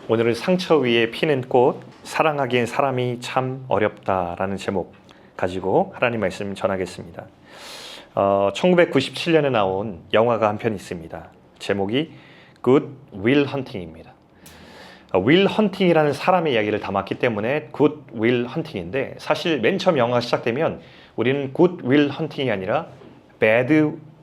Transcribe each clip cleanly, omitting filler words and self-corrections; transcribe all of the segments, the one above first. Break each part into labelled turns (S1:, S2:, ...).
S1: 오늘은 상처 위에 피는 꽃, 사랑하기엔 사람이 참 어렵다라는 제목 가지고 하나님 말씀 전하겠습니다. 1997년에 나온 영화가 한 편 있습니다. 제목이 Good Will Hunting입니다. 윌 헌팅이라는 사람의 이야기를 담았기 때문에 Good Will Hunting인데, 사실 맨 처음 영화가 시작되면 우리는 Good Will Hunting이 아니라 Bad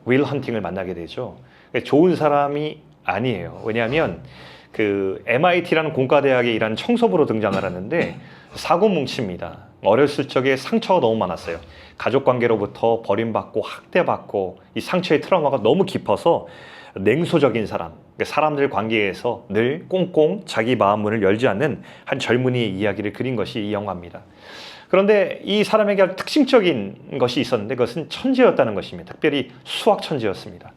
S1: Will Hunting을 만나게 되죠. 좋은 사람이 아니에요. 왜냐하면 그 MIT라는 공과대학에 일하는 청소부로 등장을 하는데 사고 뭉칩니다. 어렸을 적에 상처가 너무 많았어요. 가족관계로부터 버림받고 학대받고 이 상처의 트라우마가 너무 깊어서 냉소적인 사람, 사람들 관계에서 늘 꽁꽁 자기 마음 문을 열지 않는 한 젊은이의 이야기를 그린 것이 이 영화입니다. 그런데 이 사람에게 아주 특징적인 것이 있었는데 그것은 천재였다는 것입니다. 특별히 수학 천재였습니다.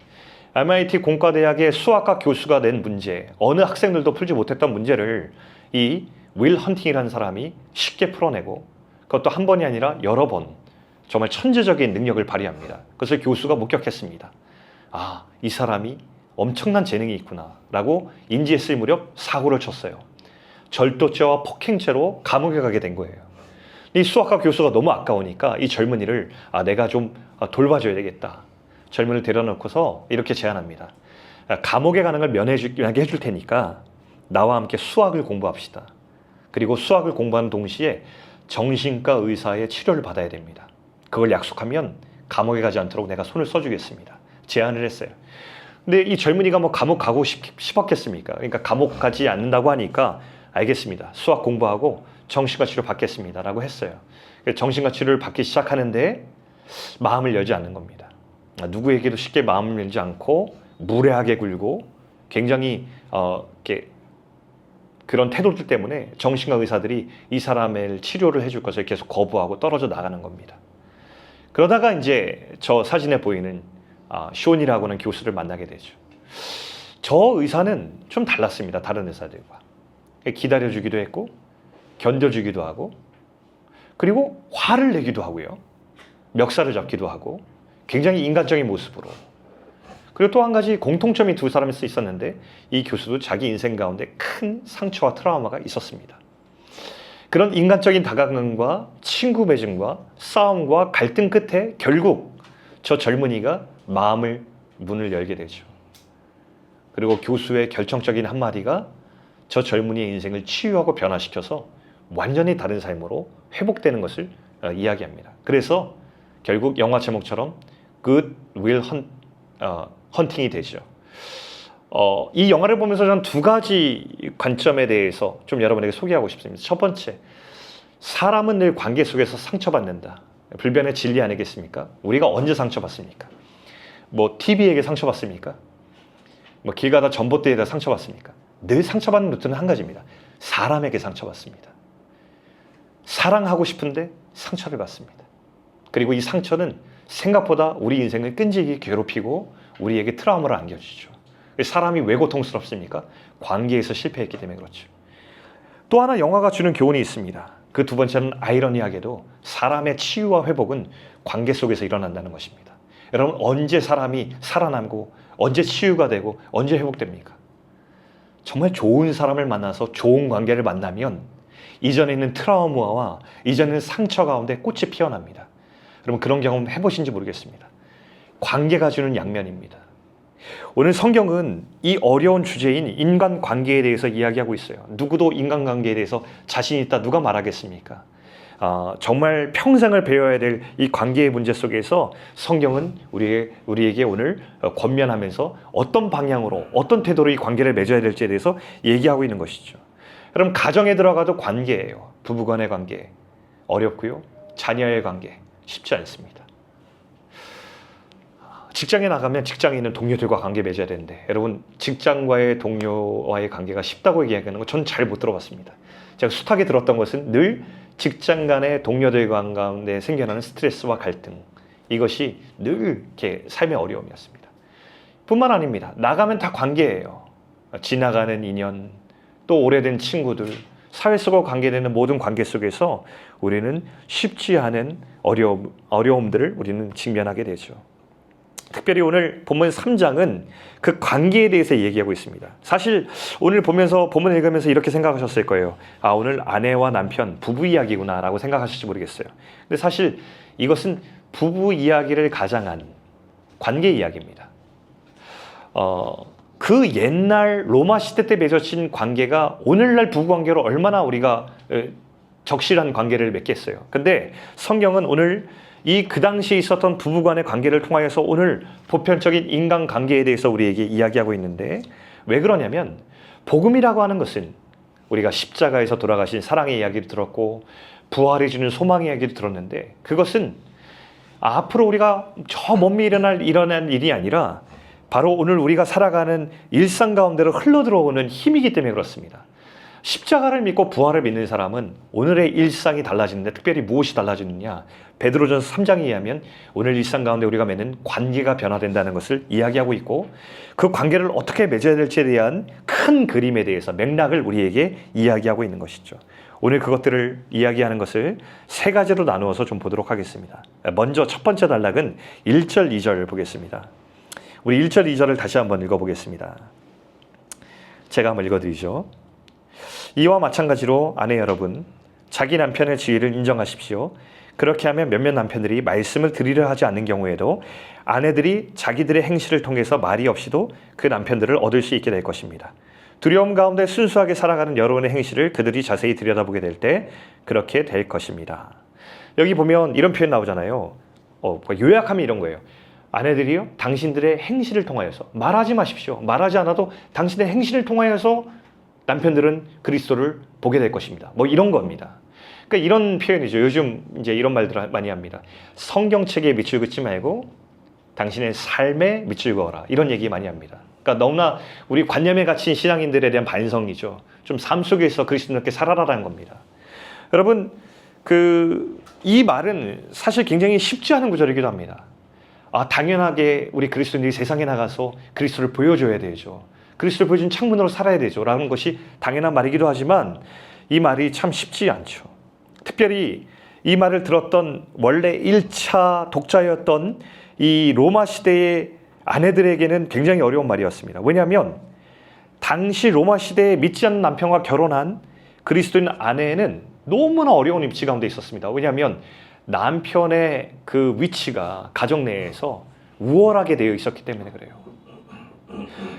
S1: MIT 공과대학의 수학과 교수가 낸 문제, 어느 학생들도 풀지 못했던 문제를 이 윌 헌팅이라는 사람이 쉽게 풀어내고, 그것도 한 번이 아니라 여러 번 정말 천재적인 능력을 발휘합니다. 그것을 교수가 목격했습니다. 아, 이 사람이 엄청난 재능이 있구나 라고 인지했을 무렵 사고를 쳤어요. 절도죄와 폭행죄로 감옥에 가게 된 거예요. 이 수학과 교수가 너무 아까우니까 이 젊은이를 내가 좀 돌봐줘야 되겠다. 젊은이를 데려놓고서 이렇게 제안합니다. 감옥에 가는 걸 면하게 해줄 테니까 나와 함께 수학을 공부합시다. 그리고 수학을 공부하는 동시에 정신과 의사의 치료를 받아야 됩니다. 그걸 약속하면 감옥에 가지 않도록 내가 손을 써주겠습니다. 제안을 했어요. 근데 이 젊은이가 뭐 감옥 가고 싶었겠습니까? 그러니까 감옥 가지 않는다고 하니까 알겠습니다. 수학 공부하고 정신과 치료 받겠습니다. 라고 했어요. 정신과 치료를 받기 시작하는데 마음을 열지 않는 겁니다. 누구에게도 쉽게 마음을 열지 않고 무례하게 굴고 굉장히 이렇게 그런 태도들 때문에 정신과 의사들이 이 사람의 치료를 해줄 것을 계속 거부하고 떨어져 나가는 겁니다. 그러다가 이제 저 사진에 보이는 쇼니라고 하는 교수를 만나게 되죠. 저 의사는 좀 달랐습니다. 다른 의사들과. 기다려주기도 했고 견뎌주기도 하고, 그리고 화를 내기도 하고요. 멱살을 잡기도 하고 굉장히 인간적인 모습으로. 그리고 또 한 가지 공통점이 두 사람이 있었는데, 이 교수도 자기 인생 가운데 큰 상처와 트라우마가 있었습니다. 그런 인간적인 다가감과 친구 맺음과 싸움과 갈등 끝에 결국 저 젊은이가 문을 열게 되죠. 그리고 교수의 결정적인 한마디가 저 젊은이의 인생을 치유하고 변화시켜서 완전히 다른 삶으로 회복되는 것을 이야기합니다. 그래서 결국 영화 제목처럼 Good Will Hunting이 되죠. 이 영화를 보면서 저는 두 가지 관점에 대해서 좀 여러분에게 소개하고 싶습니다. 첫 번째, 사람은 늘 관계 속에서 상처받는다. 불변의 진리 아니겠습니까? 우리가 언제 상처받습니까? 뭐 TV에게 상처받습니까? 뭐 길 가다 전봇대에다 상처받습니까? 늘 상처받는 루트는 한 가지입니다. 사람에게 상처받습니다. 사랑하고 싶은데 상처를 받습니다. 그리고 이 상처는 생각보다 우리 인생을 끈질기게 괴롭히고 우리에게 트라우마를 안겨주죠. 사람이 왜 고통스럽습니까? 관계에서 실패했기 때문에 그렇죠. 또 하나 영화가 주는 교훈이 있습니다. 그 두 번째는 아이러니하게도 사람의 치유와 회복은 관계 속에서 일어난다는 것입니다. 여러분, 언제 사람이 살아남고 언제 치유가 되고 언제 회복됩니까? 정말 좋은 사람을 만나서 좋은 관계를 만나면 이전에 있는 트라우마와 이전에 있는 상처 가운데 꽃이 피어납니다. 여러분, 그런 경험 해보신지 모르겠습니다. 관계가 주는 양면입니다. 오늘 성경은 이 어려운 주제인 인간관계에 대해서 이야기하고 있어요. 누구도 인간관계에 대해서 자신 있다 누가 말하겠습니까? 정말 평생을 배워야 될 이 관계의 문제 속에서 성경은 우리에게 오늘 권면하면서 어떤 방향으로 어떤 태도로 이 관계를 맺어야 될지에 대해서 얘기하고 있는 것이죠. 여러분, 가정에 들어가도 관계예요. 부부간의 관계 어렵고요. 자녀의 관계 쉽지 않습니다. 직장에 나가면 직장에 있는 동료들과 관계 맺어야 되는데, 여러분, 직장과의 동료와의 관계가 쉽다고 얘기하는 거 전 잘 못 들어봤습니다. 제가 숱하게 들었던 것은 늘 직장 간의 동료들 가운데 생겨나는 스트레스와 갈등, 이것이 늘 이렇게 삶의 어려움이었습니다. 뿐만 아닙니다. 나가면 다 관계예요. 지나가는 인연, 또 오래된 친구들, 사회 속과 관계되는 모든 관계 속에서 우리는 쉽지 않은 어려움들을 우리는 직면하게 되죠. 특별히 오늘 본문 3장은 그 관계에 대해서 얘기하고 있습니다. 사실 오늘 보면서 본문 읽으면서 이렇게 생각하셨을 거예요. 아, 오늘 아내와 남편 부부 이야기구나 라고 생각하실지 모르겠어요. 근데 사실 이것은 부부 이야기를 가장한 관계 이야기입니다. 그 옛날 로마 시대 때 맺어진 관계가 오늘날 부부 관계로 얼마나 우리가 적실한 관계를 맺겠어요. 근데 성경은 오늘 그 당시에 있었던 부부간의 관계를 통하여서 오늘 보편적인 인간관계에 대해서 우리에게 이야기하고 있는데, 왜 그러냐면 복음이라고 하는 것은 우리가 십자가에서 돌아가신 사랑의 이야기를 들었고 부활해 주는 소망의 이야기를 들었는데, 그것은 앞으로 우리가 저 먼 미래 일어날 일이 아니라 바로 오늘 우리가 살아가는 일상 가운데로 흘러들어오는 힘이기 때문에 그렇습니다. 십자가를 믿고 부활을 믿는 사람은 오늘의 일상이 달라지는데, 특별히 무엇이 달라지느냐, 베드로전서 3장에 의하면 오늘 일상 가운데 우리가 맺는 관계가 변화된다는 것을 이야기하고 있고, 그 관계를 어떻게 맺어야 될지에 대한 큰 그림에 대해서 맥락을 우리에게 이야기하고 있는 것이죠. 오늘 그것들을 이야기하는 것을 세 가지로 나누어서 좀 보도록 하겠습니다. 먼저 첫 번째 단락은 1절, 2절을 보겠습니다. 우리 1절, 2절을 다시 한번 읽어보겠습니다. 제가 한번 읽어드리죠. 이와 마찬가지로 아내 여러분, 자기 남편의 지위를 인정하십시오. 그렇게 하면 몇몇 남편들이 말씀을 들으려 하지 않는 경우에도 아내들이 자기들의 행실을 통해서 말이 없이도 그 남편들을 얻을 수 있게 될 것입니다. 두려움 가운데 순수하게 살아가는 여러분의 행실을 그들이 자세히 들여다보게 될 때 그렇게 될 것입니다. 여기 보면 이런 표현 나오잖아요. 요약하면 이런 거예요. 아내들이요, 당신들의 행실을 통하여서, 말하지 마십시오. 말하지 않아도 당신의 행실을 통하여서 남편들은 그리스도를 보게 될 것입니다. 뭐 이런 겁니다. 그러니까 이런 표현이죠. 요즘 이제 이런 말들을 많이 합니다. 성경책에 밑줄 긋지 말고 당신의 삶에 밑줄 그어라. 이런 얘기 많이 합니다. 그러니까 너무나 우리 관념에 갇힌 신앙인들에 대한 반성이죠. 좀 삶 속에서 그리스도인답게 살아라라는 겁니다. 여러분, 이 말은 사실 굉장히 쉽지 않은 구절이기도 합니다. 당연하게 우리 그리스도인들이 세상에 나가서 그리스도를 보여줘야 되죠. 그리스도를 보여준 창문으로 살아야 되죠. 라는 것이 당연한 말이기도 하지만 이 말이 참 쉽지 않죠. 특별히 이 말을 들었던 원래 1차 독자였던 이 로마 시대의 아내들에게는 굉장히 어려운 말이었습니다. 왜냐하면 당시 로마 시대에 믿지 않는 남편과 결혼한 그리스도인 아내는 너무나 어려운 위치 가운데 있었습니다. 왜냐하면 남편의 그 위치가 가정 내에서 우월하게 되어 있었기 때문에 그래요.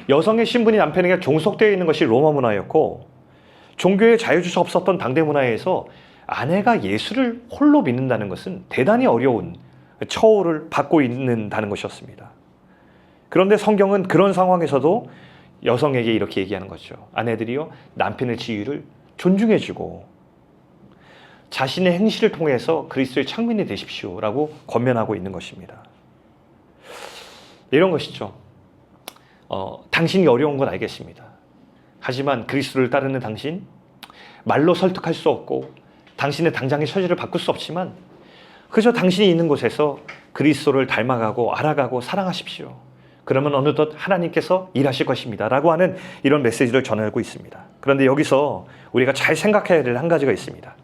S1: 여성의 신분이 남편에게 종속되어 있는 것이 로마 문화였고, 종교에 자유줄 수 없었던 당대 문화에서 아내가 예수를 홀로 믿는다는 것은 대단히 어려운 처우를 받고 있는다는 것이었습니다. 그런데 성경은 그런 상황에서도 여성에게 이렇게 얘기하는 거죠. 아내들이요, 남편의 지위를 존중해주고 자신의 행실을 통해서 그리스도의 창민이 되십시오 라고 권면하고 있는 것입니다. 이런 것이죠. 당신이 어려운 건 알겠습니다. 하지만 그리스도를 따르는 당신, 말로 설득할 수 없고 당신의 당장의 처지를 바꿀 수 없지만 그저 당신이 있는 곳에서 그리스도를 닮아가고 알아가고 사랑하십시오. 그러면 어느덧 하나님께서 일하실 것입니다 라고 하는 이런 메시지를 전하고 있습니다. 그런데 여기서 우리가 잘 생각해야 될 한 가지가 있습니다.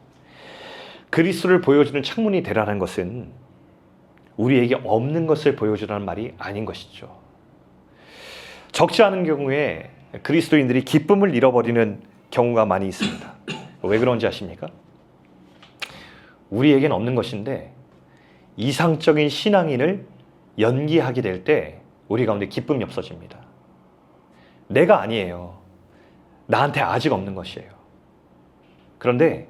S1: 그리스도를 보여주는 창문이 되라는 것은 우리에게 없는 것을 보여주라는 말이 아닌 것이죠. 적지 않은 경우에 그리스도인들이 기쁨을 잃어버리는 경우가 많이 있습니다. 왜 그런지 아십니까? 우리에겐 없는 것인데 이상적인 신앙인을 연기하게 될 때 우리 가운데 기쁨이 없어집니다. 내가 아니에요. 나한테 아직 없는 것이에요. 그런데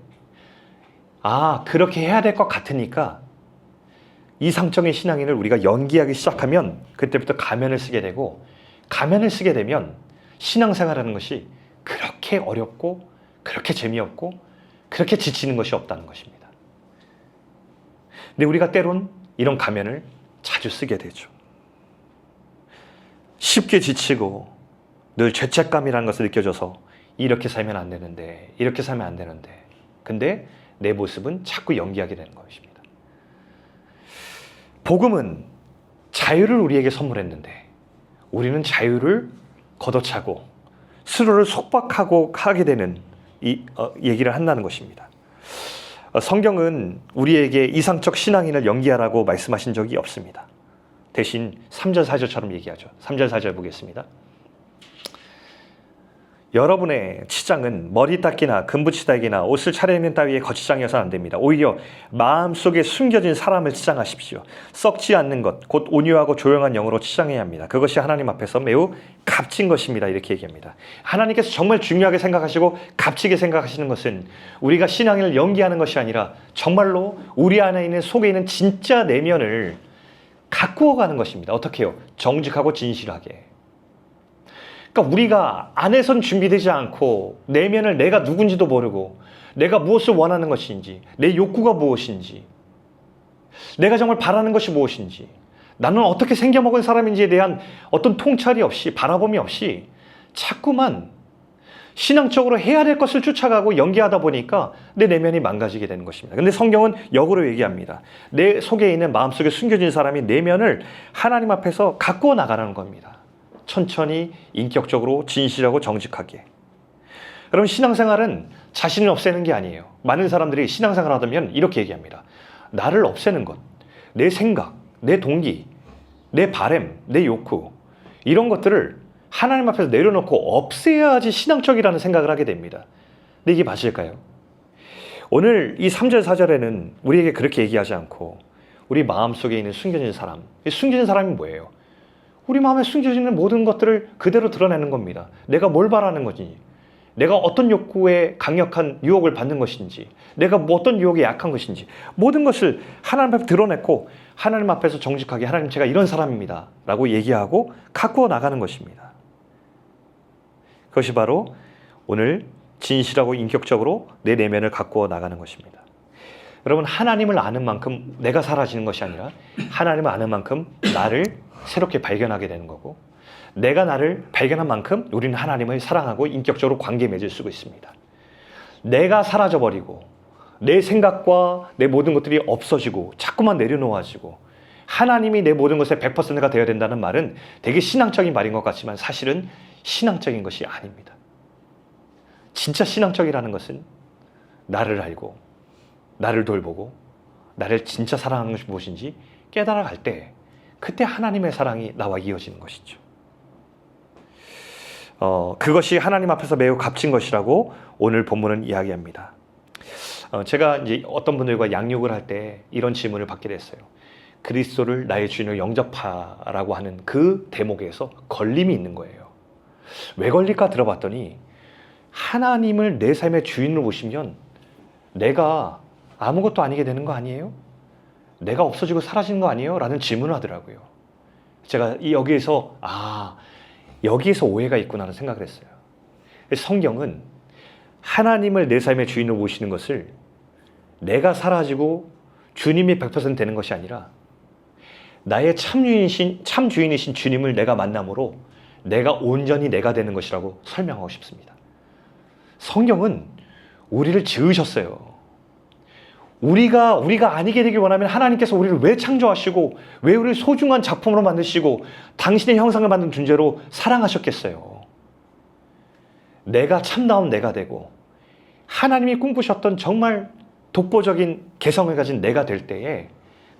S1: 그렇게 해야 될 것 같으니까 이상적인 신앙인을 우리가 연기하기 시작하면 그때부터 가면을 쓰게 되고, 가면을 쓰게 되면 신앙생활하는 것이 그렇게 어렵고 그렇게 재미없고 그렇게 지치는 것이 없다는 것입니다. 근데 우리가 때론 이런 가면을 자주 쓰게 되죠. 쉽게 지치고 늘 죄책감이라는 것을 느껴져서 이렇게 살면 안 되는데, 이렇게 살면 안 되는데, 근데 내 모습은 자꾸 연기하게 되는 것입니다. 복음은 자유를 우리에게 선물했는데 우리는 자유를 걷어차고 스스로를 속박하고 하게 되는 얘기를 한다는 것입니다. 성경은 우리에게 이상적 신앙인을 연기하라고 말씀하신 적이 없습니다. 대신 3절 4절처럼 얘기하죠. 3절 4절 보겠습니다. 여러분의 치장은 머리 닦기나 금붙이다기나 옷을 차려입는 따위의 거치장이어서는 안 됩니다. 오히려 마음속에 숨겨진 사람을 치장하십시오. 썩지 않는 것, 곧 온유하고 조용한 영으로 치장해야 합니다. 그것이 하나님 앞에서 매우 값진 것입니다. 이렇게 얘기합니다. 하나님께서 정말 중요하게 생각하시고 값지게 생각하시는 것은 우리가 신앙을 연기하는 것이 아니라 정말로 우리 안에 있는 속에 있는 진짜 내면을 가꾸어 가는 것입니다. 어떻게 해요? 정직하고 진실하게. 그러니까 우리가 안에선 준비되지 않고 내면을 내가 누군지도 모르고 내가 무엇을 원하는 것인지, 내 욕구가 무엇인지, 내가 정말 바라는 것이 무엇인지, 나는 어떻게 생겨먹은 사람인지에 대한 어떤 통찰이 없이, 바라봄이 없이 자꾸만 신앙적으로 해야 될 것을 쫓아가고 연기하다 보니까 내 내면이 망가지게 되는 것입니다. 근데 성경은 역으로 얘기합니다. 내 속에 있는 마음속에 숨겨진 사람이 내면을 하나님 앞에서 가꾸어 나가는 겁니다. 천천히, 인격적으로, 진실하고 정직하게. 여러분, 신앙생활은 자신을 없애는 게 아니에요. 많은 사람들이 신앙생활 하다면 이렇게 얘기합니다. 나를 없애는 것, 내 생각, 내 동기, 내 바램, 내 욕구, 이런 것들을 하나님 앞에서 내려놓고 없애야지 신앙적이라는 생각을 하게 됩니다. 근데 이게 맞을까요? 오늘 이 3절 4절에는 우리에게 그렇게 얘기하지 않고 우리 마음속에 있는 숨겨진 사람, 숨겨진 사람이 뭐예요? 우리 마음에 숨겨져 있는 모든 것들을 그대로 드러내는 겁니다. 내가 뭘 바라는 건지, 내가 어떤 욕구에 강력한 유혹을 받는 것인지, 내가 어떤 유혹에 약한 것인지, 모든 것을 하나님 앞에 드러냈고 하나님 앞에서 정직하게 하나님, 제가 이런 사람입니다 라고 얘기하고 가꾸어 나가는 것입니다. 그것이 바로 오늘 진실하고 인격적으로 내 내면을 가꾸어 나가는 것입니다. 여러분, 하나님을 아는 만큼 내가 사라지는 것이 아니라 하나님을 아는 만큼 나를 새롭게 발견하게 되는 거고, 내가 나를 발견한 만큼 우리는 하나님을 사랑하고 인격적으로 관계 맺을 수 있습니다. 내가 사라져버리고 내 생각과 내 모든 것들이 없어지고 자꾸만 내려놓아지고 하나님이 내 모든 것의 100%가 되어야 된다는 말은 되게 신앙적인 말인 것 같지만 사실은 신앙적인 것이 아닙니다. 진짜 신앙적이라는 것은 나를 알고 나를 돌보고 나를 진짜 사랑하는 것이 무엇인지 깨달아갈 때 그때 하나님의 사랑이 나와 이어지는 것이죠. 그것이 하나님 앞에서 매우 값진 것이라고 오늘 본문은 이야기합니다. 제가 이제 어떤 분들과 양육을 할 때 이런 질문을 받게 됐어요. 그리스도를 나의 주인으로 영접하라고 하는 그 대목에서 걸림이 있는 거예요. 왜 걸릴까 들어봤더니 하나님을 내 삶의 주인으로 보시면 내가 아무것도 아니게 되는 거 아니에요? 내가 없어지고 사라지는 거 아니에요? 라는 질문을 하더라고요. 제가 여기에서 여기에서 오해가 있구나라는 생각을 했어요. 성경은 하나님을 내 삶의 주인으로 모시는 것을 내가 사라지고 주님이 100% 되는 것이 아니라 나의 참 주인이신 주님을 내가 만남으로 내가 온전히 내가 되는 것이라고 설명하고 싶습니다. 성경은 우리를 지으셨어요. 우리가 아니게 되길 원하면 하나님께서 우리를 왜 창조하시고 왜 우리를 소중한 작품으로 만드시고 당신의 형상을 만든 존재로 사랑하셨겠어요. 내가 참다운 내가 되고 하나님이 꿈꾸셨던 정말 독보적인 개성을 가진 내가 될 때에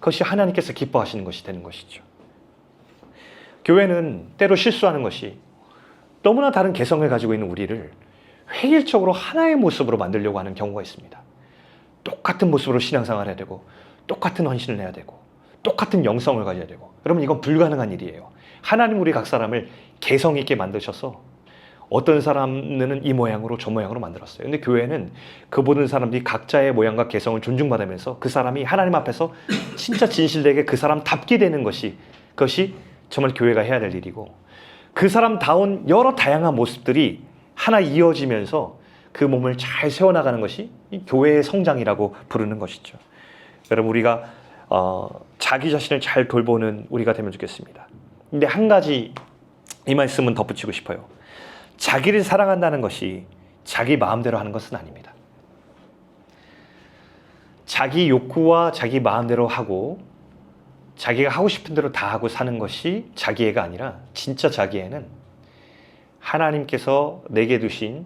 S1: 그것이 하나님께서 기뻐하시는 것이 되는 것이죠. 교회는 때로 실수하는 것이 너무나 다른 개성을 가지고 있는 우리를 획일적으로 하나의 모습으로 만들려고 하는 경우가 있습니다. 똑같은 모습으로 신앙생활을 해야 되고 똑같은 헌신을 해야 되고 똑같은 영성을 가져야 되고, 여러분 이건 불가능한 일이에요. 하나님 우리 각 사람을 개성 있게 만드셔서 어떤 사람은 이 모양으로 저 모양으로 만들었어요. 근데 교회는 그 모든 사람들이 각자의 모양과 개성을 존중받으면서 그 사람이 하나님 앞에서 진짜 진실되게 그 사람답게 되는 것이, 그것이 정말 교회가 해야 될 일이고, 그 사람다운 여러 다양한 모습들이 하나 이어지면서 그 몸을 잘 세워나가는 것이 교회의 성장이라고 부르는 것이죠. 여러분, 우리가 자기 자신을 잘 돌보는 우리가 되면 좋겠습니다. 근데 한 가지 이 말씀은 덧붙이고 싶어요. 자기를 사랑한다는 것이 자기 마음대로 하는 것은 아닙니다. 자기 욕구와 자기 마음대로 하고 자기가 하고 싶은 대로 다 하고 사는 것이 자기애가 아니라, 진짜 자기애는 하나님께서 내게 두신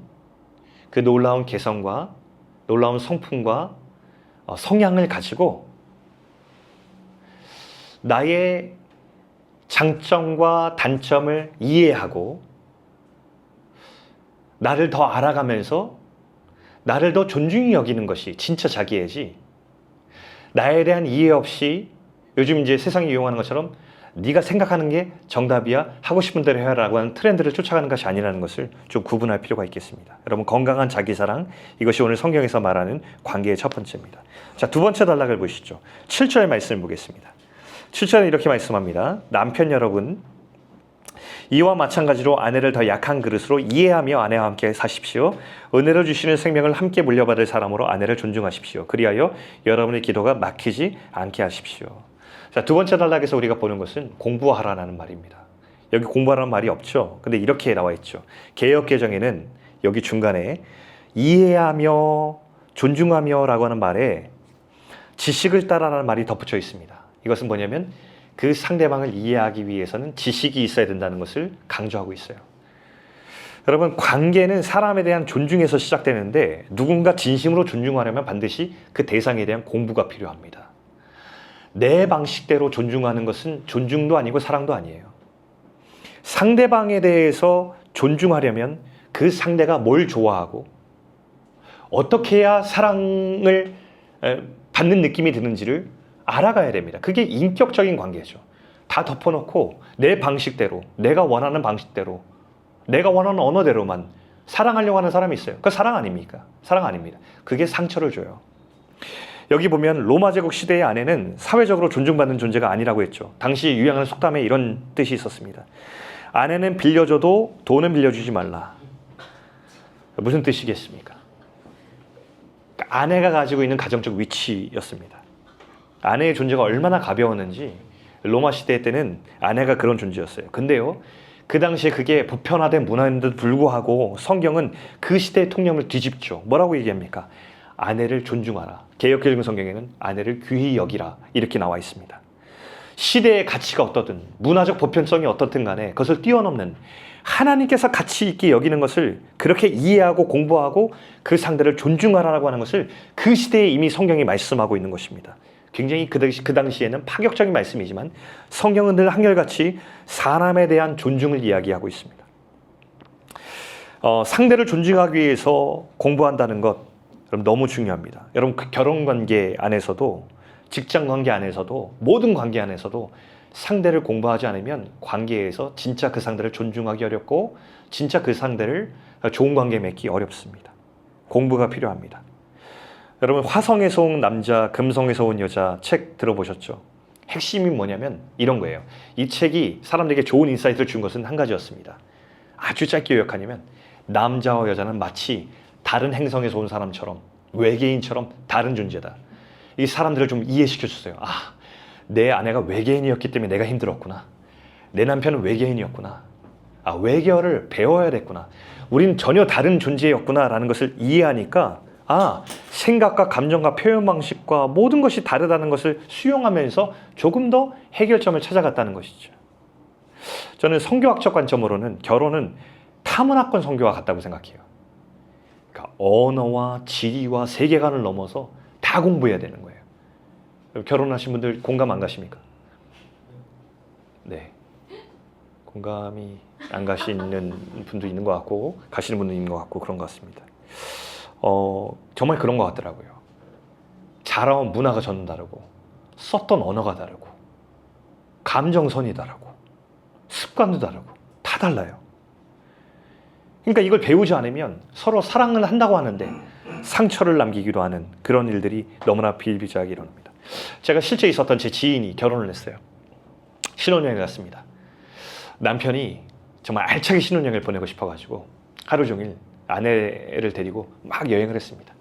S1: 그 놀라운 개성과 놀라운 성품과 성향을 가지고 나의 장점과 단점을 이해하고 나를 더 알아가면서 나를 더 존중히 여기는 것이 진짜 자기애지, 나에 대한 이해 없이 요즘 이제 세상이 이용하는 것처럼 네가 생각하는 게 정답이야, 하고 싶은 대로 해라라고 하는 트렌드를 쫓아가는 것이 아니라는 것을 좀 구분할 필요가 있겠습니다. 여러분, 건강한 자기사랑, 이것이 오늘 성경에서 말하는 관계의 첫 번째입니다. 자, 두 번째 단락을 보시죠. 7절 말씀을 보겠습니다. 7절에 이렇게 말씀합니다. 남편 여러분, 이와 마찬가지로 아내를 더 약한 그릇으로 이해하며 아내와 함께 사십시오. 은혜를 주시는 생명을 함께 물려받을 사람으로 아내를 존중하십시오. 그리하여 여러분의 기도가 막히지 않게 하십시오. 자, 두 번째 단락에서 우리가 보는 것은 공부하라는 말입니다. 여기 공부하라는 말이 없죠. 근데 이렇게 나와 있죠. 개역개정에는 여기 중간에 이해하며 존중하며 라고 하는 말에 지식을 따라라는 말이 덧붙여 있습니다. 이것은 뭐냐면 그 상대방을 이해하기 위해서는 지식이 있어야 된다는 것을 강조하고 있어요. 여러분, 관계는 사람에 대한 존중에서 시작되는데 누군가 진심으로 존중하려면 반드시 그 대상에 대한 공부가 필요합니다. 내 방식대로 존중하는 것은 존중도 아니고 사랑도 아니에요. 상대방에 대해서 존중하려면 그 상대가 뭘 좋아하고 어떻게 해야 사랑을 받는 느낌이 드는지를 알아가야 됩니다. 그게 인격적인 관계죠. 다 덮어놓고 내 방식대로, 내가 원하는 방식대로, 내가 원하는 언어대로만 사랑하려고 하는 사람이 있어요. 그거 사랑 아닙니까? 사랑 아닙니다. 그게 상처를 줘요. 여기 보면 로마 제국 시대의 아내는 사회적으로 존중받는 존재가 아니라고 했죠. 당시 유행하는 속담에 이런 뜻이 있었습니다. 아내는 빌려줘도 돈은 빌려주지 말라. 무슨 뜻이겠습니까? 아내가 가지고 있는 가정적 위치였습니다. 아내의 존재가 얼마나 가벼웠는지 로마 시대 때는 아내가 그런 존재였어요. 근데요, 그 당시에 그게 보편화된 문화인데도 불구하고 성경은 그 시대의 통념을 뒤집죠. 뭐라고 얘기합니까? 아내를 존중하라. 개역개정 성경에는 아내를 귀히 여기라 이렇게 나와 있습니다. 시대의 가치가 어떻든 문화적 보편성이 어떻든 간에 그것을 뛰어넘는 하나님께서 가치 있게 여기는 것을 그렇게 이해하고 공부하고 그 상대를 존중하라고 하는 것을 그 시대에 이미 성경이 말씀하고 있는 것입니다. 굉장히 그 당시에는 파격적인 말씀이지만 성경은 늘 한결같이 사람에 대한 존중을 이야기하고 있습니다. 상대를 존중하기 위해서 공부한다는 것, 여러분, 너무 중요합니다. 여러분, 그 결혼관계 안에서도, 직장관계 안에서도, 모든 관계 안에서도 상대를 공부하지 않으면 관계에서 진짜 그 상대를 존중하기 어렵고 진짜 그 상대를 좋은 관계 맺기 어렵습니다. 공부가 필요합니다. 여러분, 화성에서 온 남자, 금성에서 온 여자 책 들어보셨죠? 핵심이 뭐냐면 이런 거예요. 이 책이 사람들에게 좋은 인사이트를 준 것은 한 가지였습니다. 아주 짧게 요약하냐면 남자와 여자는 마치 다른 행성에서 온 사람처럼, 외계인처럼 다른 존재다. 이 사람들을 좀 이해시켜 줬어요. 아, 내 아내가 외계인이었기 때문에 내가 힘들었구나. 내 남편은 외계인이었구나. 아, 외계어를 배워야 됐구나. 우린 전혀 다른 존재였구나 라는 것을 이해하니까 아, 생각과 감정과 표현 방식과 모든 것이 다르다는 것을 수용하면서 조금 더 해결점을 찾아갔다는 것이죠. 저는 성교학적 관점으로는 결혼은 타문화권 성교와 같다고 생각해요. 그러니까 언어와 지리와 세계관을 넘어서 다 공부해야 되는 거예요. 결혼하신 분들 공감 안 가십니까? 네. 공감이 안 가시는 분도 있는 것 같고 가시는 분도 있는 것 같고 그런 것 같습니다. 정말 그런 것 같더라고요. 자라온 문화가 저는 다르고 썼던 언어가 다르고 감정선이 다르고 습관도 다르고 다 달라요. 그러니까 이걸 배우지 않으면 서로 사랑을 한다고 하는데 상처를 남기기도 하는 그런 일들이 너무나 비일비재하게 일어납니다. 제가 실제 있었던 제 지인이 결혼을 했어요. 신혼여행을 갔습니다. 남편이 정말 알차게 신혼여행을 보내고 싶어가지고 하루 종일 아내를 데리고 막 여행을 했습니다.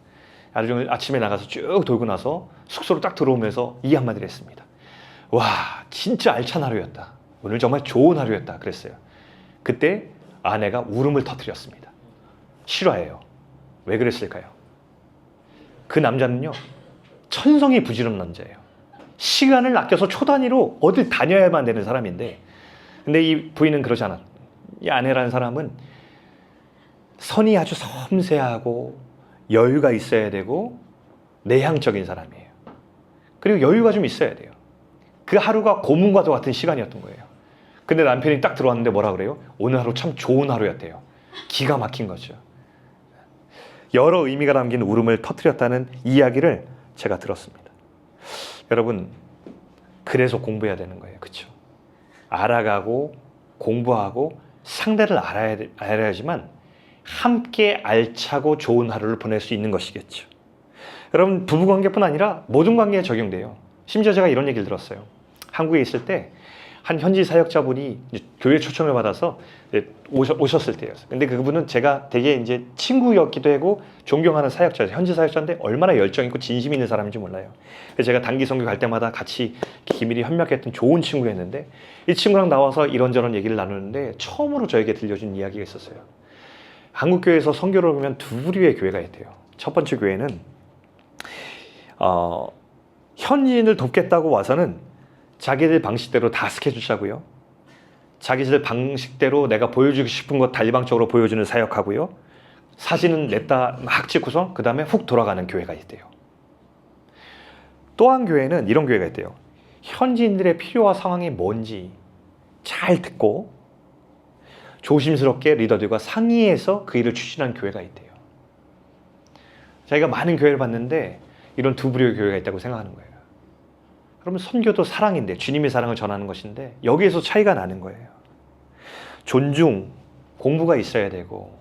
S1: 하루 종일 아침에 나가서 쭉 돌고 나서 숙소로 딱 들어오면서 이 한마디를 했습니다. 와, 진짜 알찬 하루였다. 오늘 정말 좋은 하루였다. 그랬어요. 그때 아내가 울음을 터뜨렸습니다. 실화예요. 왜 그랬을까요? 그 남자는요, 천성이 부지런한 남자예요. 시간을 아껴서 초단위로 어딜 다녀야만 되는 사람인데, 근데 이 부인은 그러지 않았. 이 아내라는 사람은 선이 아주 섬세하고 여유가 있어야 되고 내향적인 사람이에요. 그리고 여유가 좀 있어야 돼요. 그 하루가 고문과도 같은 시간이었던 거예요. 근데 남편이 딱 들어왔는데 뭐라 그래요? 오늘 하루 참 좋은 하루였대요. 기가 막힌 거죠. 여러 의미가 담긴 울음을 터뜨렸다는 이야기를 제가 들었습니다. 여러분, 그래서 공부해야 되는 거예요. 그렇죠? 알아가고 공부하고 상대를 알아야지만 함께 알차고 좋은 하루를 보낼 수 있는 것이겠죠. 여러분, 부부관계뿐 아니라 모든 관계에 적용돼요. 심지어 제가 이런 얘기를 들었어요. 한국에 있을 때 한 현지 사역자분이 교회 초청을 받아서 오셨을 때였어요. 근데 그분은 제가 되게 이제 친구였기도 하고 존경하는 사역자예요. 현지 사역자인데 얼마나 열정 있고 진심 있는 사람인지 몰라요. 그래서 제가 단기 선교 갈 때마다 같이 기밀이 협력했던 좋은 친구였는데 이 친구랑 나와서 이런저런 얘기를 나누는데 처음으로 저에게 들려준 이야기가 있었어요. 한국 교회에서 선교를 보면 두 부류의 교회가 있대요. 첫 번째 교회는 현지인을 돕겠다고 와서는 자기들 방식대로 다 스케줄 짜고요. 자기들 방식대로 내가 보여주고 싶은 것 달리방적으로 보여주는 사역하고요. 사진은 냈다 막 찍고서 그 다음에 훅 돌아가는 교회가 있대요. 또 한 교회는 이런 교회가 있대요. 현지인들의 필요와 상황이 뭔지 잘 듣고 조심스럽게 리더들과 상의해서 그 일을 추진하는 교회가 있대요. 자기가 많은 교회를 봤는데 이런 두 부류의 교회가 있다고 생각하는 거예요. 그러면 선교도 사랑인데 주님의 사랑을 전하는 것인데 여기에서 차이가 나는 거예요. 존중, 공부가 있어야 되고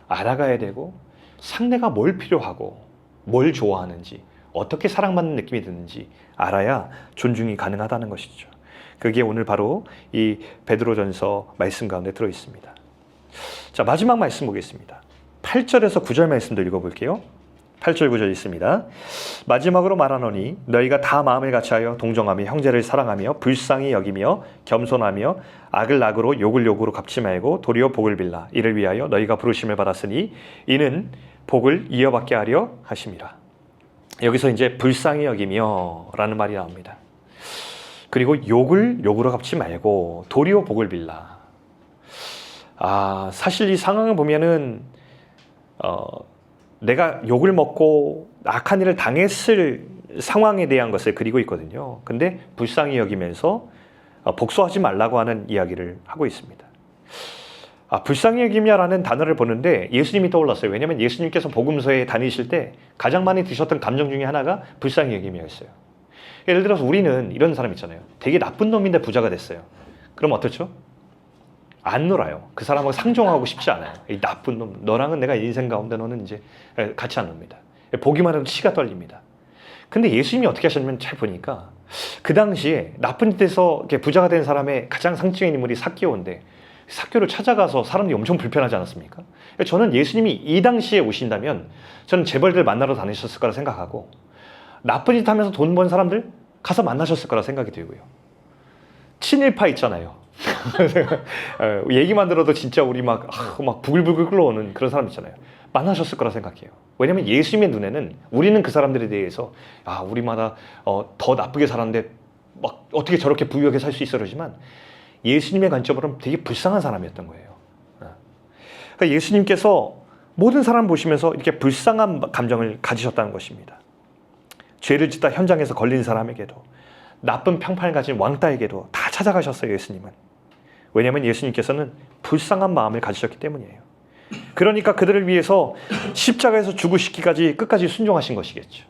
S1: 알아가야 되고 상대가 뭘 필요하고 뭘 좋아하는지 어떻게 사랑받는 느낌이 드는지 알아야 존중이 가능하다는 것이죠. 그게 오늘 바로 이 베드로전서 말씀 가운데 들어 있습니다. 자, 마지막 말씀 보겠습니다. 8절에서 9절 말씀도 읽어볼게요. 8절 9절 있습니다. 마지막으로 말하노니 너희가 다 마음을 같이하여 동정하며 형제를 사랑하며 불쌍히 여기며 겸손하며 악을 악으로 욕을 욕으로 갚지 말고 도리어 복을 빌라. 이를 위하여 너희가 부르심을 받았으니 이는 복을 이어받게 하려 하심이라. 여기서 이제 불쌍히 여기며 라는 말이 나옵니다. 그리고 욕을 욕으로 갚지 말고 도리어 복을 빌라. 사실 이 상황을 보면은 내가 욕을 먹고 악한 일을 당했을 상황에 대한 것을 그리고 있거든요. 근데 불쌍히 여기면서 복수하지 말라고 하는 이야기를 하고 있습니다. 불쌍히 여기며라는 단어를 보는데 예수님이 떠올랐어요. 왜냐하면 예수님께서 복음서에 다니실 때 가장 많이 드셨던 감정 중에 하나가 불쌍히 여기며였어요. 예를 들어서 우리는 이런 사람 있잖아요. 되게 나쁜 놈인데 부자가 됐어요. 그럼 어떻죠? 안 놀아요. 그 사람하고 상종하고 싶지 않아요. 이 나쁜 놈, 너랑은 내가 인생 가운데 너는 이제 같이 안 놉니다. 보기만 해도 치가 떨립니다. 근데 예수님이 어떻게 하셨냐면 잘 보니까 그 당시에 나쁜 데서 이렇게 부자가 된 사람의 가장 상징의 인물이 삭개오인데 삭개오를 찾아가서 사람들이 엄청 불편하지 않았습니까? 저는 예수님이 이 당시에 오신다면 저는 재벌들 만나러 다니셨을 거라 생각하고 나쁜 짓 하면서 돈 번 사람들 가서 만나셨을 거라 생각이 들고요. 친일파 있잖아요. 얘기만 들어도 진짜 우리 막 부글부글 끓어오는 그런 사람 있잖아요. 만나셨을 거라 생각해요. 왜냐면 예수님의 눈에는 우리는 그 사람들에 대해서 우리마다 더 나쁘게 살았는데 막 어떻게 저렇게 부유하게 살 수 있어 그러지만 예수님의 관점으로는 되게 불쌍한 사람이었던 거예요. 그러니까 예수님께서 모든 사람 보시면서 이렇게 불쌍한 감정을 가지셨다는 것입니다. 죄를 짓다 현장에서 걸린 사람에게도 나쁜 평판을 가진 왕따에게도 다 찾아가셨어요. 예수님은. 왜냐하면 예수님께서는 불쌍한 마음을 가지셨기 때문이에요. 그러니까 그들을 위해서 십자가에서 죽으시기까지 끝까지 순종하신 것이겠죠.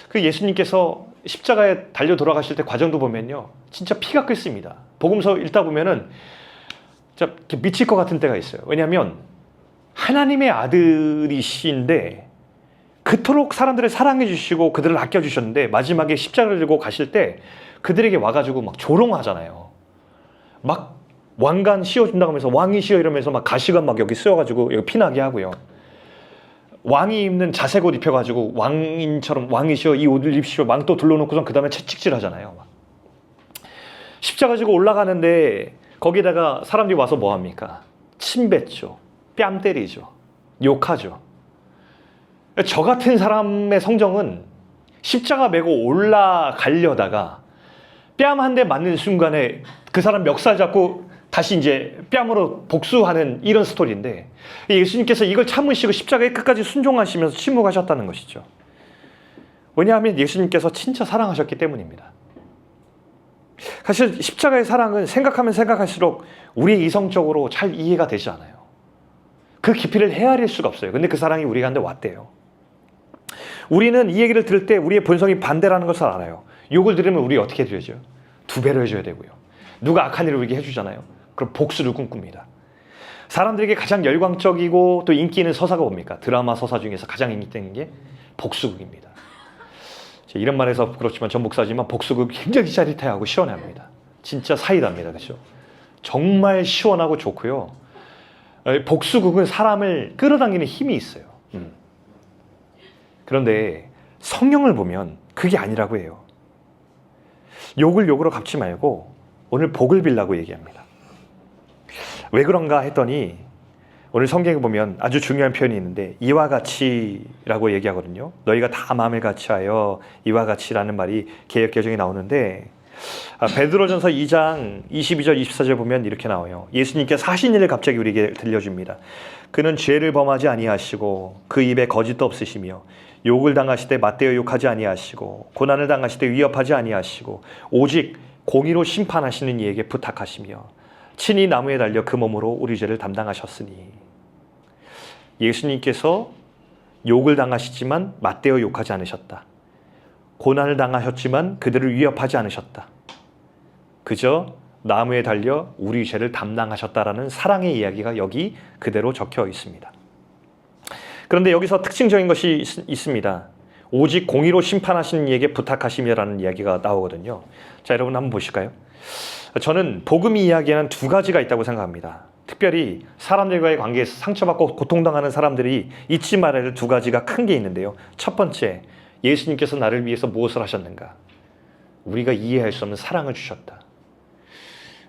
S1: 그 예수님께서 십자가에 달려 돌아가실 때 과정도 보면요, 진짜 피가 끓습니다. 복음서 읽다 보면은 진짜 미칠 것 같은 때가 있어요. 왜냐하면 하나님의 아들이신데 그토록 사람들을 사랑해 주시고 그들을 아껴 주셨는데 마지막에 십자가를 들고 가실 때 그들에게 와가지고 막 조롱하잖아요. 막 왕관 씌워준다고 하면서 왕이 씌워 이러면서 막 가시관 막 여기 쓰여가지고 여기 피나게 하고요. 왕이 입는 자색 옷 입혀가지고 왕인처럼 왕이시여 이 옷을 입시오 망토 둘러놓고선 그 다음에 채찍질 하잖아요. 막. 십자가 지고 올라가는데 거기다가 사람들이 와서 뭐 합니까? 침 뱉죠. 뺨 때리죠. 욕하죠. 저 같은 사람의 성정은 십자가 메고 올라가려다가 뺨 한 대 맞는 순간에 그 사람 멱살 잡고 다시 이제 뺨으로 복수하는 이런 스토리인데 예수님께서 이걸 참으시고 십자가에 끝까지 순종하시면서 침묵하셨다는 것이죠. 왜냐하면 예수님께서 진짜 사랑하셨기 때문입니다. 사실 십자가의 사랑은 생각하면 생각할수록 우리의 이성적으로 잘 이해가 되지 않아요. 그 깊이를 헤아릴 수가 없어요. 근데 그 사랑이 우리한테 왔대요. 우리는 이 얘기를 들을 때 우리의 본성이 반대라는 것을 알아요. 욕을 들으면 우리 어떻게 해줘야죠? 2배로 해줘야 되고요. 누가 악한 일을 우리에게 해주잖아요. 그럼 복수를 꿈꿉니다. 사람들에게 가장 열광적이고 또 인기 있는 서사가 뭡니까? 드라마 서사 중에서 가장 인기 있는 게 복수극입니다. 이런 말해서 그렇지만 전 목사지만 복수극 굉장히 짜릿해하고 시원합니다. 진짜 사이다입니다. 그렇죠? 정말 시원하고 좋고요. 복수극은 사람을 끌어당기는 힘이 있어요. 그런데 성경을 보면 그게 아니라고 해요. 욕을 욕으로 갚지 말고 오늘 복을 빌라고 얘기합니다. 왜 그런가 했더니 오늘 성경에 보면 아주 중요한 표현이 있는데 이와 같이라고 얘기하거든요. 너희가 다 마음을 같이하여 이와 같이라는 말이 개역개정에 나오는데 베드로전서 2장 22절 24절 보면 이렇게 나와요. 예수님께서 하신 일을 갑자기 우리에게 들려줍니다. 그는 죄를 범하지 아니하시고 그 입에 거짓도 없으시며 욕을 당하시되 맞대어 욕하지 아니하시고 고난을 당하시되 위협하지 아니하시고 오직 공의로 심판하시는 이에게 부탁하시며 친히 나무에 달려 그 몸으로 우리 죄를 담당하셨으니 예수님께서 욕을 당하시지만 맞대어 욕하지 않으셨다. 고난을 당하셨지만 그들을 위협하지 않으셨다. 그저 나무에 달려 우리 죄를 담당하셨다라는 사랑의 이야기가 여기 그대로 적혀 있습니다. 그런데 여기서 특징적인 것이 있습니다. 오직 공의로 심판하시는 이에게 부탁하시며라는 이야기가 나오거든요. 자, 여러분 한번 보실까요? 저는 복음이 이야기하는 2가지가 있다고 생각합니다. 특별히 사람들과의 관계에서 상처받고 고통당하는 사람들이 잊지 말아야 할 2가지가 큰 게 있는데요. 첫 번째, 예수님께서 나를 위해서 무엇을 하셨는가? 우리가 이해할 수 없는 사랑을 주셨다.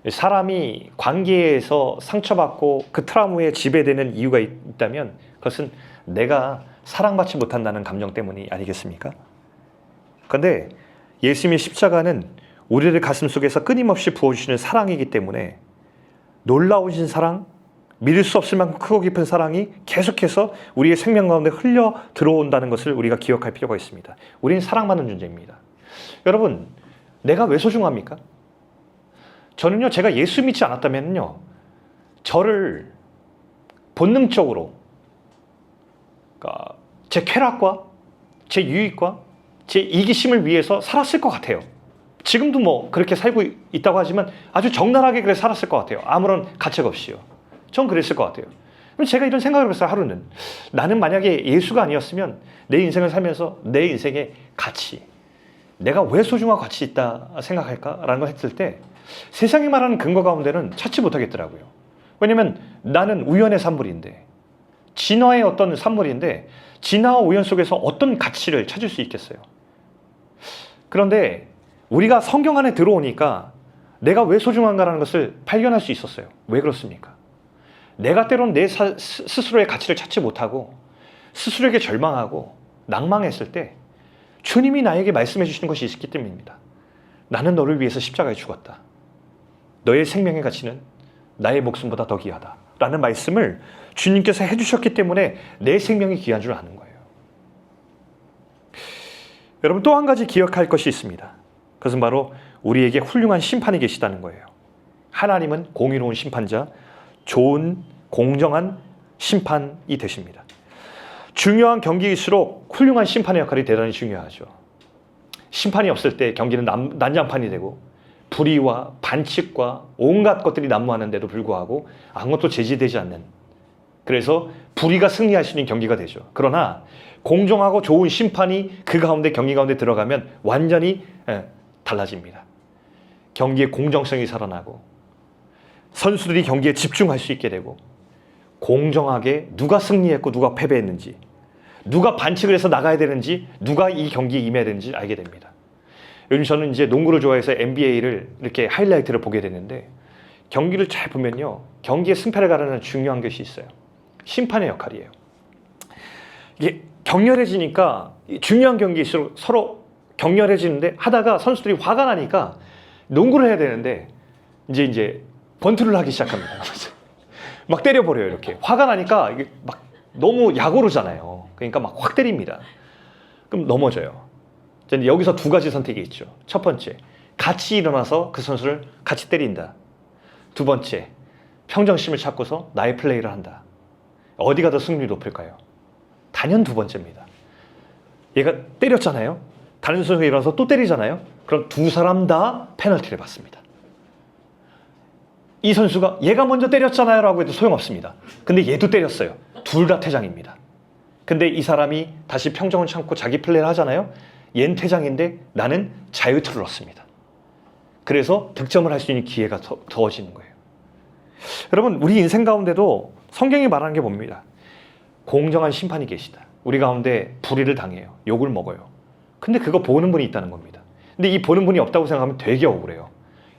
S1: 사람이 관계에서 상처받고 그 트라우마에 지배되는 이유가 있다면 그것은 내가 사랑받지 못한다는 감정 때문이 아니겠습니까? 그런데 예수님의 십자가는 우리를 가슴 속에서 끊임없이 부어주시는 사랑이기 때문에 놀라우신 사랑, 믿을 수 없을 만큼 크고 깊은 사랑이 계속해서 우리의 생명 가운데 흘려 들어온다는 것을 우리가 기억할 필요가 있습니다. 우리는 사랑받는 존재입니다. 여러분, 내가 왜 소중합니까? 저는요, 제가 예수 믿지 않았다면요, 저를 본능적으로 제 쾌락과 제 유익과 제 이기심을 위해서 살았을 것 같아요. 지금도 뭐 그렇게 살고 있다고 하지만 아주 적나라하게 그래 살았을 것 같아요. 아무런 가책 없이요. 전 그랬을 것 같아요. 그럼 제가 이런 생각을 해봤어요. 하루는 나는 만약에 예수가 아니었으면 내 인생을 살면서 내 인생의 가치, 내가 왜 소중하고 가치 있다 생각할까라는 걸 했을 때 세상이 말하는 근거 가운데는 찾지 못하겠더라고요. 왜냐면 나는 우연의 산물인데, 진화의 어떤 산물인데 진화와 우연 속에서 어떤 가치를 찾을 수 있겠어요. 그런데 우리가 성경 안에 들어오니까 내가 왜 소중한가라는 것을 발견할 수 있었어요. 왜 그렇습니까? 내가 때로는 내 스스로의 가치를 찾지 못하고 스스로에게 절망하고 낭망했을 때 주님이 나에게 말씀해 주시는 것이 있기 때문입니다. 나는 너를 위해서 십자가에 죽었다. 너의 생명의 가치는 나의 목숨보다 더 귀하다. 라는 말씀을 주님께서 해주셨기 때문에 내 생명이 귀한 줄 아는 거예요. 여러분, 또 한 가지 기억할 것이 있습니다. 그것은 바로 우리에게 훌륭한 심판이 계시다는 거예요. 하나님은 공의로운 심판자, 좋은 공정한 심판이 되십니다. 중요한 경기일수록 훌륭한 심판의 역할이 대단히 중요하죠. 심판이 없을 때 경기는 난장판이 되고 불의와 반칙과 온갖 것들이 난무하는데도 불구하고 아무것도 제지되지 않는, 그래서 불의가 승리할 수 있는 경기가 되죠. 그러나 공정하고 좋은 심판이 그 가운데 경기 가운데 들어가면 완전히 달라집니다. 경기의 공정성이 살아나고 선수들이 경기에 집중할 수 있게 되고 공정하게 누가 승리했고 누가 패배했는지, 누가 반칙을 해서 나가야 되는지, 누가 이 경기에 임해야 되는지 알게 됩니다. 요즘 저는 이제 농구를 좋아해서 NBA를 이렇게 하이라이트를 보게 되는데 경기를 잘 보면요, 경기의 승패를 가르는 중요한 것이 있어요. 심판의 역할이에요. 이게 격렬해지니까 중요한 경기일수록 서로 격렬해지는데 하다가 선수들이 화가 나니까 농구를 해야 되는데 이제 번투를 하기 시작합니다. 막 때려버려요. 이렇게 화가 나니까 이게 막 너무 약오르잖아요. 그러니까 막 확 때립니다. 그럼 넘어져요. 여기서 2가지 선택이 있죠. 첫 번째, 같이 일어나서 그 선수를 같이 때린다. 두 번째, 평정심을 찾고서 나의 플레이를 한다. 어디가 더 승률이 높을까요? 단연 두 번째입니다. 얘가 때렸잖아요. 다른 선수가 일어나서 또 때리잖아요. 그럼 두 사람 다 페널티를 받습니다. 이 선수가 얘가 먼저 때렸잖아요 라고 해도 소용없습니다. 근데 얘도 때렸어요. 둘 다 퇴장입니다. 근데 이 사람이 다시 평정을 참고 자기 플레이를 하잖아요. 얘는 퇴장인데 나는 자유투를 얻습니다. 그래서 득점을 할 수 있는 기회가 더워지는 거예요. 여러분, 우리 인생 가운데도 성경이 말하는 게 뭡니다. 공정한 심판이 계시다. 우리 가운데 불의를 당해요. 욕을 먹어요. 근데 그거 보는 분이 있다는 겁니다. 근데 이 보는 분이 없다고 생각하면 되게 억울해요.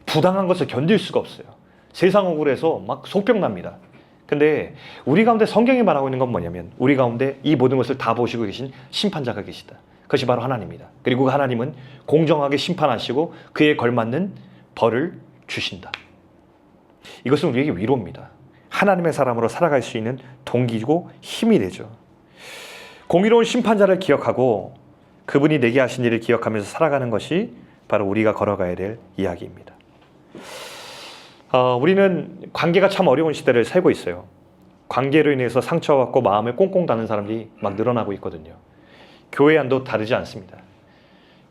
S1: 부당한 것을 견딜 수가 없어요. 세상 억울해서 막 속병 납니다. 근데 우리 가운데 성경이 말하고 있는 건 뭐냐면 우리 가운데 이 모든 것을 다 보시고 계신 심판자가 계시다. 그것이 바로 하나님입니다. 그리고 그 하나님은 공정하게 심판하시고 그에 걸맞는 벌을 주신다. 이것은 우리에게 위로입니다. 하나님의 사람으로 살아갈 수 있는 동기이고 힘이 되죠. 공의로운 심판자를 기억하고 그분이 내게 하신 일을 기억하면서 살아가는 것이 바로 우리가 걸어가야 될 이야기입니다. 우리는 관계가 참 어려운 시대를 살고 있어요. 관계로 인해서 상처받고 마음을 꽁꽁 닫는 사람들이 막 늘어나고 있거든요. 교회 안도 다르지 않습니다.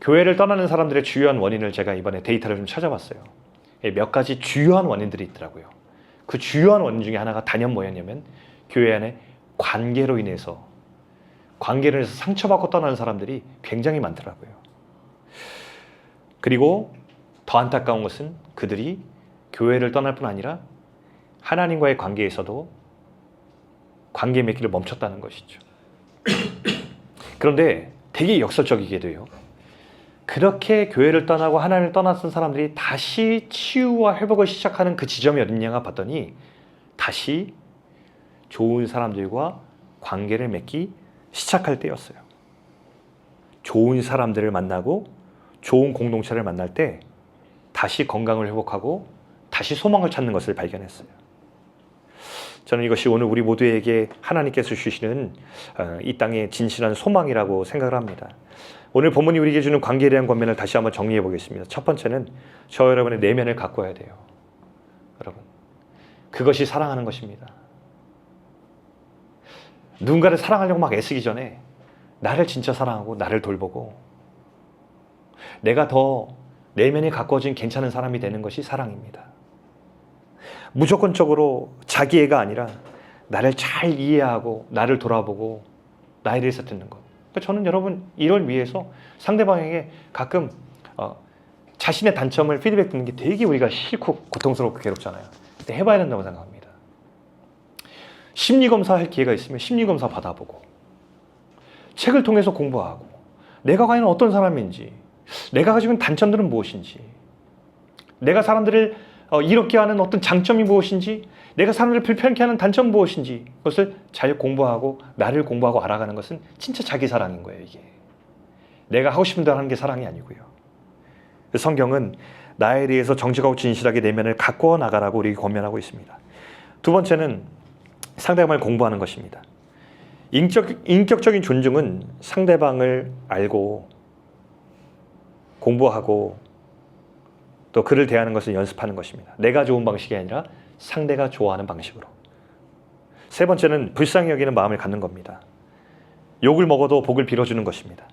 S1: 교회를 떠나는 사람들의 주요한 원인을 제가 이번에 데이터를 좀 찾아봤어요. 몇 가지 주요한 원인들이 있더라고요. 그 주요한 원인 중에 하나가 단연 뭐였냐면 교회 안에 관계로 인해서 상처받고 떠나는 사람들이 굉장히 많더라고요. 그리고 더 안타까운 것은 그들이 교회를 떠날 뿐 아니라 하나님과의 관계에서도 관계 맺기를 멈췄다는 것이죠. 그런데 되게 역설적이게도요. 그렇게 교회를 떠나고 하나님을 떠났던 사람들이 다시 치유와 회복을 시작하는 그 지점이 어딨냐 봤더니 다시 좋은 사람들과 관계를 맺기 시작할 때였어요. 좋은 사람들을 만나고 좋은 공동체를 만날 때 다시 건강을 회복하고 다시 소망을 찾는 것을 발견했어요. 저는 이것이 오늘 우리 모두에게 하나님께서 주시는 이 땅의 진실한 소망이라고 생각을 합니다. 오늘 본문이 우리에게 주는 관계에 대한 권면을 다시 한번 정리해 보겠습니다. 첫 번째는 저 여러분의 내면을 가꿔야 돼요. 여러분, 그것이 사랑하는 것입니다. 누군가를 사랑하려고 막 애쓰기 전에 나를 진짜 사랑하고 나를 돌보고 내가 더 내면이 가꿔진 괜찮은 사람이 되는 것이 사랑입니다. 무조건적으로 자기애가 아니라 나를 잘 이해하고 나를 돌아보고 나에 대해서 듣는 것. 그러니까 저는 여러분 이걸 위해서 상대방에게 가끔 자신의 단점을 피드백 듣는 게 되게 우리가 싫고 고통스럽고 괴롭잖아요. 근데 해봐야 된다고 생각합니다. 심리검사 할 기회가 있으면 심리검사 받아보고 책을 통해서 공부하고 내가 과연 어떤 사람인지 내가 가지고 있는 단점들은 무엇인지 내가 사람들을 이롭게 하는 어떤 장점이 무엇인지 내가 사람들을 불편케 하는 단점 무엇인지 그것을 잘 공부하고 나를 공부하고 알아가는 것은 진짜 자기 사랑인 거예요. 이게 내가 하고 싶은 대로 하는 게 사랑이 아니고요. 성경은 나에 대해서 정직하고 진실하게 내면을 가꾸어 나가라고 우리에게 권면하고 있습니다. 두 번째는 상대방을 공부하는 것입니다. 인격적인 존중은 상대방을 알고 공부하고 또 그를 대하는 것을 연습하는 것입니다. 내가 좋은 방식이 아니라 상대가 좋아하는 방식으로. 세 번째는 불쌍히 여기는 마음을 갖는 겁니다. 욕을 먹어도 복을 빌어주는 것입니다.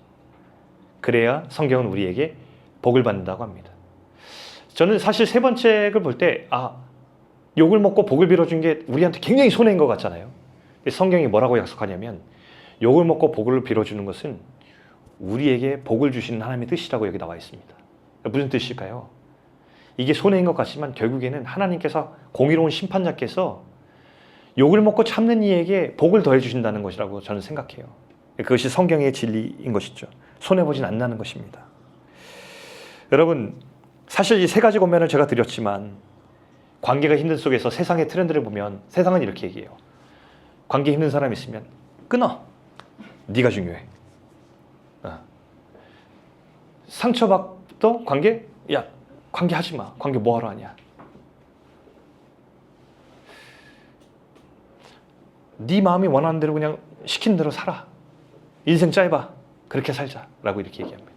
S1: 그래야 성경은 우리에게 복을 받는다고 합니다. 저는 사실 세 번째 걸 볼 때 욕을 먹고 복을 빌어준 게 우리한테 굉장히 손해인 것 같잖아요. 성경이 뭐라고 약속하냐면 욕을 먹고 복을 빌어주는 것은 우리에게 복을 주시는 하나님의 뜻이라고 여기 나와 있습니다. 무슨 뜻일까요? 이게 손해인 것 같지만 결국에는 하나님께서 공의로운 심판자께서 욕을 먹고 참는 이에게 복을 더해 주신다는 것이라고 저는 생각해요. 그것이 성경의 진리인 것이죠. 손해보진 않는다는 것입니다. 여러분, 사실 이 세 가지 권면을 제가 드렸지만 관계가 힘든 속에서 세상의 트렌드를 보면 세상은 이렇게 얘기해요. 관계 힘든 사람 있으면 끊어. 네가 중요해. 상처받던 관계? 야, 관계하지 마. 관계 뭐하러 하냐. 네 마음이 원하는 대로 그냥 시키는 대로 살아. 인생 짧아. 그렇게 살자. 라고 이렇게 얘기합니다.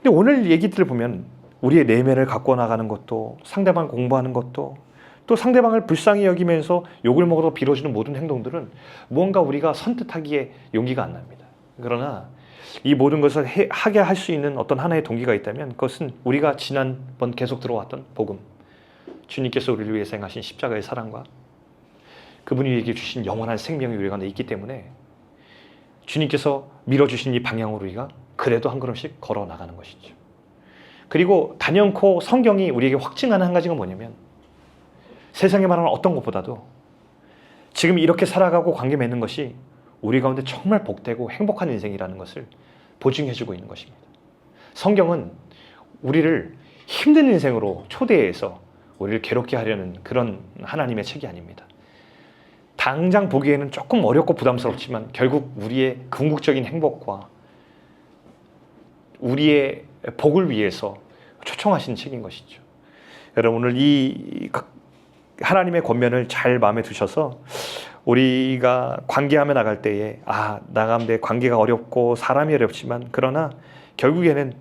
S1: 근데 오늘 얘기들을 보면 우리의 내면을 갖고 나가는 것도, 상대방을 공부하는 것도, 또 상대방을 불쌍히 여기면서 욕을 먹어도 빌어주는 모든 행동들은 무언가 우리가 선뜻하기에 용기가 안 납니다. 그러나 이 모든 것을 하게 할 수 있는 어떤 하나의 동기가 있다면 그것은 우리가 지난번 계속 들어왔던 복음, 주님께서 우리를 위해서 행하신 십자가의 사랑과 그분이 우리에게 주신 영원한 생명이 우리 가운데 있기 때문에 주님께서 밀어주신 이 방향으로 우리가 그래도 한 걸음씩 걸어 나가는 것이죠. 그리고 단연코 성경이 우리에게 확증하는 한 가지가 뭐냐면 세상에 말하는 어떤 것보다도 지금 이렇게 살아가고 관계 맺는 것이 우리 가운데 정말 복되고 행복한 인생이라는 것을 보증해주고 있는 것입니다. 성경은 우리를 힘든 인생으로 초대해서 우리를 괴롭게 하려는 그런 하나님의 책이 아닙니다. 당장 보기에는 조금 어렵고 부담스럽지만 결국 우리의 궁극적인 행복과 우리의 복을 위해서 초청하신 책인 것이죠. 여러분 오늘 이 하나님의 권면을 잘 마음에 두셔서 우리가 관계하며 나갈 때에 나가는데 관계가 어렵고 사람이 어렵지만 그러나 결국에는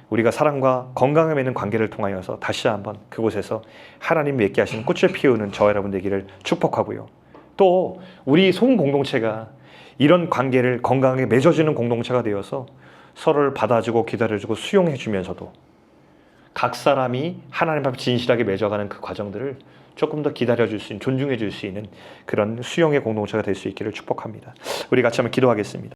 S1: 우리가 사람과 건강함 있는 관계를 통하여서 다시 한번 그곳에서 하나님 맺게 하시는 꽃을 피우는 저와 여러분 되기를 축복하고요. 또 우리 소금 공동체가 이런 관계를 건강하게 맺어주는 공동체가 되어서 서로를 받아주고 기다려주고 수용해주면서도 각 사람이 하나님 앞에 진실하게 맺어가는 그 과정들을 조금 더 기다려줄 수 있는, 존중해줄 수 있는 그런 수용의 공동체가 될 수 있기를 축복합니다. 우리 같이 한번 기도하겠습니다.